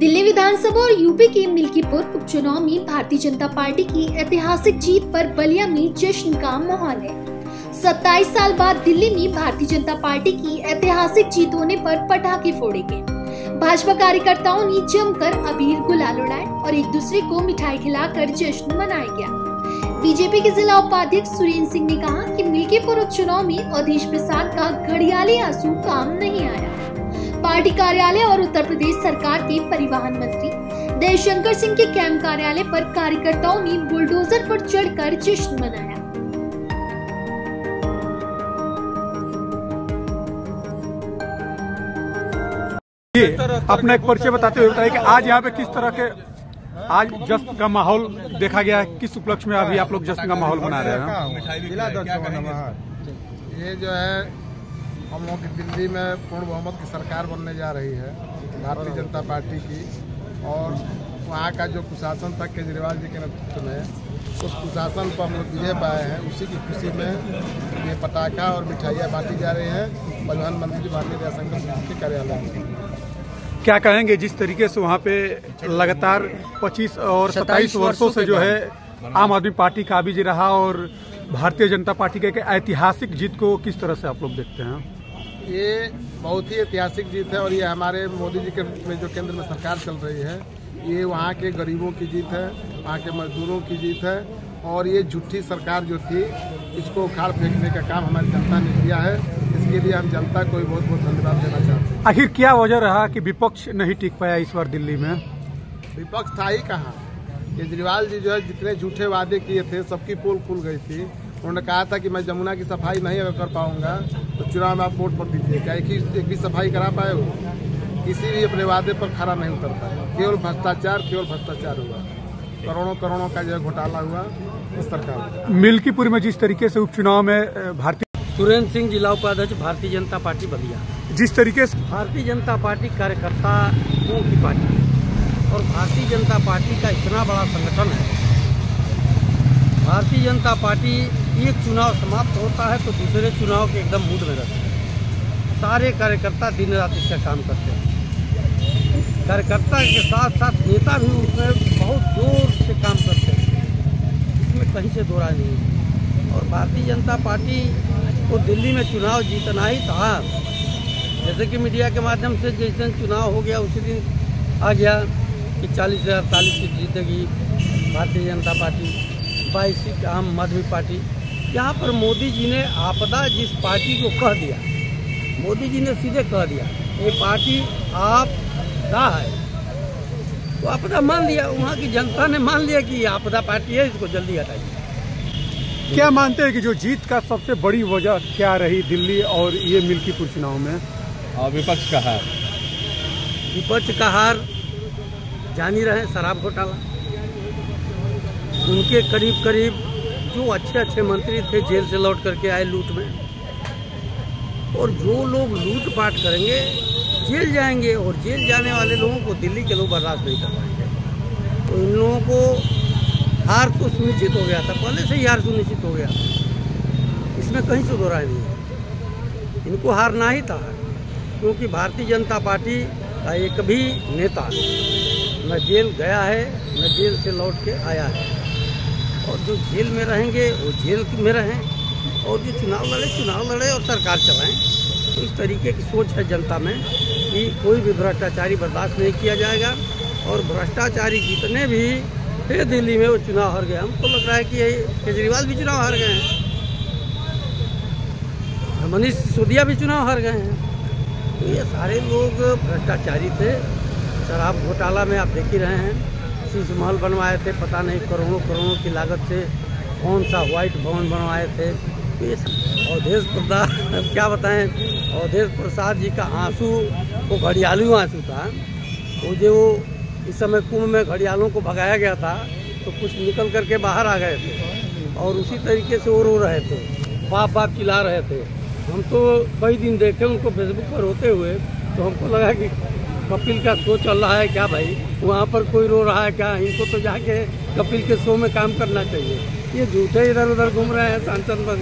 दिल्ली विधानसभा और यूपी के मिल्कीपुर उपचुनाव में भारतीय जनता पार्टी की ऐतिहासिक जीत पर बलिया में जश्न का माहौल है। 27 साल बाद दिल्ली में भारतीय जनता पार्टी की ऐतिहासिक जीत होने पर पटाखे फोड़े गए। भाजपा कार्यकर्ताओं ने जमकर अबीर गुलाल उड़ाए और एक दूसरे को मिठाई खिलाकर जश्न मनाया गया। बीजेपी के जिला उपाध्यक्ष सुरेंद्र सिंह ने कहा कि मिल्कीपुर उपचुनाव में अवधेश प्रसाद का घड़ियाली आंसू काम नहीं आया। पार्टी कार्यालय और उत्तर प्रदेश सरकार के परिवहन मंत्री जयशंकर सिंह के कैंप कार्यालय पर कार्यकर्ताओं ने बुलडोजर पर चढ़कर जश्न मनाया। अपना एक परिचय बताते हुए बताइए कि आज यहाँ पे किस तरह के आज जश्न का माहौल देखा गया है, किस उपलक्ष्य में अभी आप लोग जश्न का माहौल बना रहे हैं? ये जो है हम लोग की दिल्ली में पूर्ण बहुमत की सरकार बनने जा रही है भारतीय जनता पार्टी की, और वहाँ का जो कुशासन था केजरीवाल जी के नेतृत्व में, उस कुशासन पर हम लोग विजय पाए हैं। उसी की खुशी में ये पटाखा और मिठाइयाँ बांटी जा रही हैं परिवहन मंत्री भारतीय जयशंकर के कार्यालय में। क्या कहेंगे जिस तरीके से वहाँ पे लगातार 25 और 27 वर्षों से जो है आम आदमी पार्टी काबिज रहा और भारतीय जनता पार्टी के ऐतिहासिक जीत को किस तरह से आप लोग देखते हैं? ये बहुत ही ऐतिहासिक जीत है और ये हमारे मोदी जी के में जो केंद्र में सरकार चल रही है, ये वहाँ के गरीबों की जीत है, वहाँ के मजदूरों की जीत है। और ये झूठी सरकार जो थी, इसको उखाड़ फेंकने का काम हमारी जनता ने किया है। इसके लिए हम जनता को बहुत बहुत धन्यवाद देना चाहते हैं। आखिर क्या वजह रहा कि विपक्ष नहीं टिक पाया इस बार दिल्ली में? विपक्ष था ही कहाँ। केजरीवाल जी जो है जितने झूठे वादे किए थे, सबकी पोल खुल गई थी। उन्होंने कहा था कि मैं जमुना की सफाई नहीं अगर कर पाऊंगा तो चुनाव में आप वोट पर दीजिए। क्या एक भी सफाई करा पाए हो? किसी भी अपने वादे पर खरा नहीं उतर पाया। केवल भ्रष्टाचार हुआ। करोड़ों का जो है घोटाला हुआ इस सरकार। मिल्कीपुर में जिस तरीके से उपचुनाव में भारतीय सुरेंद्र सिंह जिला उपाध्यक्ष भारतीय जनता पार्टी बलिया, जिस तरीके से भारतीय जनता पार्टी कार्यकर्ताओं की पार्टी और भारतीय जनता पार्टी का इतना बड़ा संगठन है। भारतीय जनता पार्टी एक चुनाव समाप्त होता है तो दूसरे चुनाव के एकदम मूड में रहते हैं। सारे कार्यकर्ता दिन रात इसका काम करते हैं। कार्यकर्ता के साथ साथ नेता भी उसमें बहुत जोर से काम करते हैं, इसमें कहीं से दो राय नहीं है। और भारतीय जनता पार्टी को दिल्ली में चुनाव जीतना ही था। जैसे कि मीडिया के माध्यम से जिस दिन चुनाव हो गया उसी दिन आ गया कि 40,000 सीट जीतेगी भारतीय जनता पार्टी, 22 सीट आम आदमी पार्टी। यहाँ पर मोदी जी ने आपदा जिस पार्टी को कह दिया, मोदी जी ने सीधे कह दिया ये पार्टी आपदा है, तो आपदा मान लिया। वहाँ की जनता ने मान लिया कि आपदा पार्टी है, इसको जल्दी हटाइए। क्या मानते हैं कि जो जीत का सबसे बड़ी वजह क्या रही दिल्ली और ये मिल्कीपुर चुनाव में? विपक्ष का हार। विपक्ष का हार जान ही रहे, शराब घोटाला। उनके करीब जो अच्छे मंत्री थे जेल से लौट करके आए लूट में, और जो लोग लूट पाट करेंगे जेल जाएंगे, और जेल जाने वाले लोगों को दिल्ली के लोग बर्दाश्त नहीं कर पाएंगे। तो इन लोगों को हार तो सुनिश्चित हो गया था, पहले से ही हार सुनिश्चित हो गया, इसमें कहीं से दो राय नहीं है। इनको हारना ही था, क्योंकि भारतीय जनता पार्टी का एक भी नेता न जेल गया है न जेल से लौट के आया है। और जो जेल में रहेंगे वो जेल में रहें, और जो चुनाव लड़े और सरकार चलाएं। तो इस तरीके की सोच है जनता में कि कोई भी भ्रष्टाचारी बर्दाश्त नहीं किया जाएगा। और भ्रष्टाचारी जितने भी थे दिल्ली में वो चुनाव हार गए। हमको लग रहा है कि केजरीवाल भी चुनाव हार गए हैं, मनीष सिसोदिया भी चुनाव हार गए हैं। तो ये सारे लोग भ्रष्टाचारी थे। शराब घोटाला में आप देख ही रहे हैं, शीश महल बनवाए थे, पता नहीं करोड़ों की लागत से कौन सा व्हाइट भवन बनवाए थे। तो ये अवधेश प्रसाद क्या बताएं, अवधेश प्रसाद जी का आंसू वो घड़ियालू आंसू था। वो जो इस समय कुंभ में घड़ियालों को भगाया गया था तो कुछ निकल करके बाहर आ गए थे, और उसी तरीके से वो रो रहे थे, बाप बाप चिल्ला रहे थे। हम तो कई दिन देखे उनको फेसबुक पर रोते हुए, तो हमको लगा कि कपिल का शो चल रहा है क्या भाई, वहाँ पर कोई रो रहा है क्या? इनको तो जाके कपिल के शो में काम करना चाहिए। ये झूठे इधर उधर घूम रहे हैं सांसद।